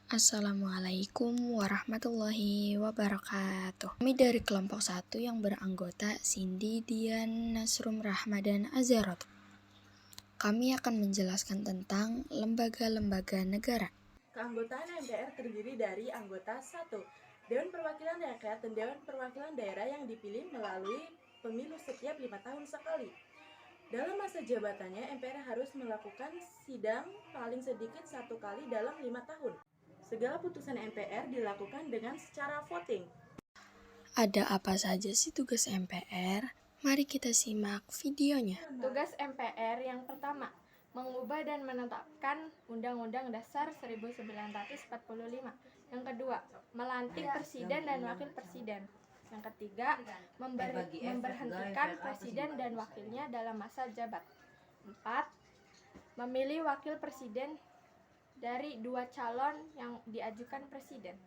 Assalamualaikum warahmatullahi wabarakatuh. Kami dari kelompok 1 yang beranggota Cindy, Dian, Nasrum, Rahma, dan Azarot. Kami akan menjelaskan tentang lembaga-lembaga negara. Keanggotaan MPR terdiri dari anggota 1. Dewan Perwakilan Rakyat dan Dewan Perwakilan Daerah yang dipilih melalui pemilu setiap 5 tahun sekali. Dalam masa jabatannya, MPR harus melakukan sidang paling sedikit 1 kali dalam 5 tahun. Segala putusan MPR dilakukan dengan secara voting. Ada apa saja sih tugas MPR? Mari kita simak videonya. Tugas MPR yang pertama, mengubah dan menetapkan Undang-Undang Dasar 1945. Yang kedua, melantik presiden dan wakil presiden. Yang ketiga, memberhentikan presiden dan wakilnya dalam masa jabat. 4. Memilih wakil presiden dari 2 calon yang diajukan presiden.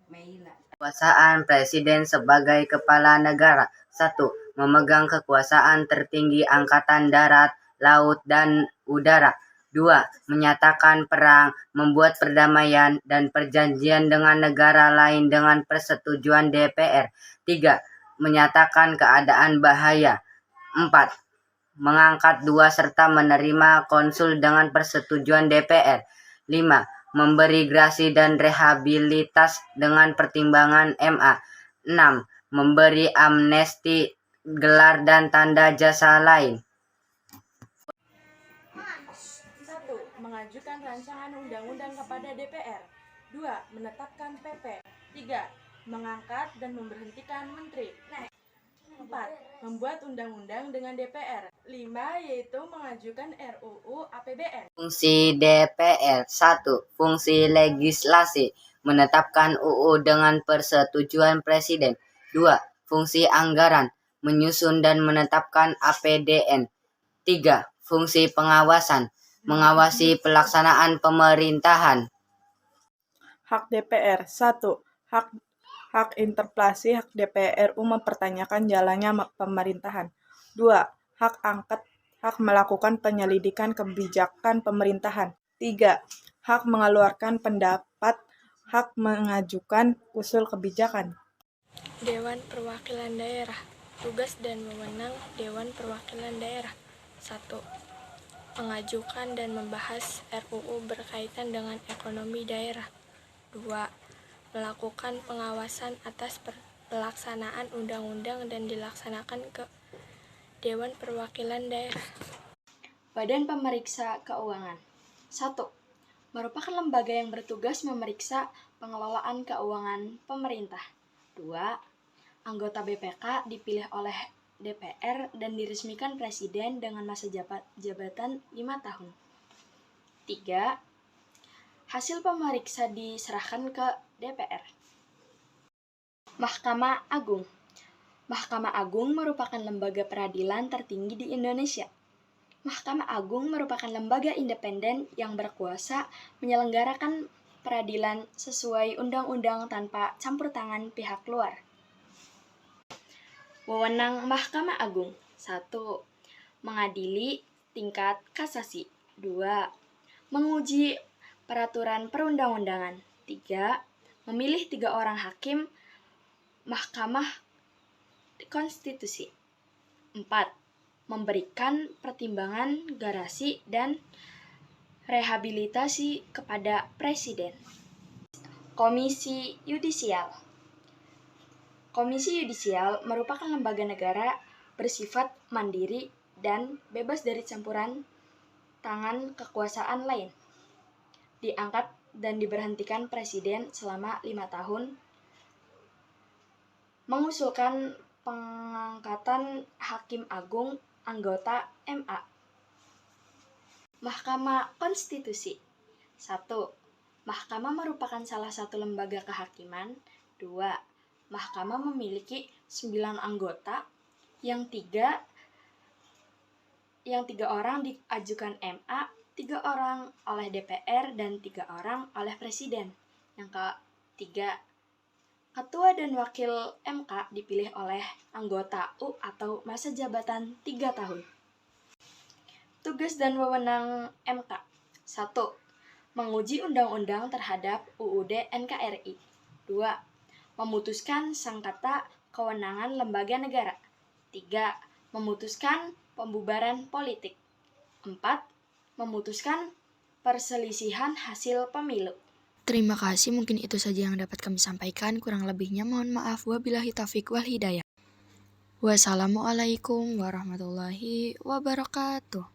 Kekuasaan Presiden sebagai Kepala Negara. 1. Memegang kekuasaan tertinggi Angkatan Darat, Laut, dan Udara. 2. Menyatakan perang, membuat perdamaian dan perjanjian dengan negara lain dengan persetujuan DPR. 3. Menyatakan keadaan bahaya. 4. Mengangkat 2 serta menerima konsul dengan persetujuan DPR. 5. Memberi grasi dan rehabilitas dengan pertimbangan MA. 6. Memberi amnesti gelar dan tanda jasa lain. 1. Mengajukan rancangan undang-undang kepada DPR. 2. Menetapkan PP. 3. Mengangkat dan memberhentikan menteri. 4. Membuat undang-undang dengan DPR. 5. Yaitu mengajukan RUU APBN. Fungsi DPR. 1. Fungsi legislasi, menetapkan UU dengan persetujuan Presiden. 2. Fungsi anggaran, menyusun dan menetapkan APBN. 3. Fungsi pengawasan, mengawasi pelaksanaan pemerintahan. Hak DPR. 1. Hak interpelasi hak DPR RI mempertanyakan jalannya pemerintahan. 2. Hak angket, hak melakukan penyelidikan kebijakan pemerintahan. 3. Hak mengeluarkan pendapat, hak mengajukan usul kebijakan. Dewan Perwakilan Daerah. Tugas dan wewenang Dewan Perwakilan Daerah. 1. Mengajukan dan membahas RUU berkaitan dengan ekonomi daerah. 2. Melakukan pengawasan atas pelaksanaan undang-undang dan dilaksanakan ke Dewan Perwakilan Daerah. Badan Pemeriksa Keuangan. 1. Merupakan lembaga yang bertugas memeriksa pengelolaan keuangan pemerintah. 2. Anggota BPK dipilih oleh DPR dan diresmikan Presiden dengan masa jabatan 5 tahun. 3. Hasil pemeriksa diserahkan ke DPR. Mahkamah Agung. Mahkamah Agung merupakan lembaga peradilan tertinggi di Indonesia. Mahkamah Agung merupakan lembaga independen yang berkuasa menyelenggarakan peradilan sesuai undang-undang tanpa campur tangan pihak luar. Wewenang Mahkamah Agung. 1. Mengadili tingkat kasasi. 2. Menguji peraturan perundang-undangan. 3. Memilih 3 orang hakim Mahkamah Konstitusi. 4. Memberikan pertimbangan garasi dan rehabilitasi kepada Presiden. Komisi Yudisial. Komisi Yudisial merupakan lembaga negara bersifat mandiri dan bebas dari campuran tangan kekuasaan lain. Diangkat dan diberhentikan Presiden selama 5 tahun. Mengusulkan pengangkatan Hakim Agung anggota MA. Mahkamah Konstitusi. 1. Mahkamah merupakan salah satu lembaga kehakiman. 2. Mahkamah memiliki 9 anggota, yang 3 orang diajukan MA, 3 orang oleh DPR, dan 3 orang oleh Presiden. Yang ketiga, Ketua dan Wakil MK dipilih oleh anggota U atau masa jabatan 3 tahun. Tugas dan wewenang MK. 1. menguji undang-undang terhadap UUD NKRI. 2. Memutuskan sengketa kewenangan lembaga negara. 3. Memutuskan pembubaran politik. 4. Memutuskan perselisihan hasil pemilu. Terima kasih, mungkin itu saja yang dapat kami sampaikan. Kurang lebihnya mohon maaf. Wabillahi taufiq wal hidayah. Wassalamualaikum warahmatullahi wabarakatuh.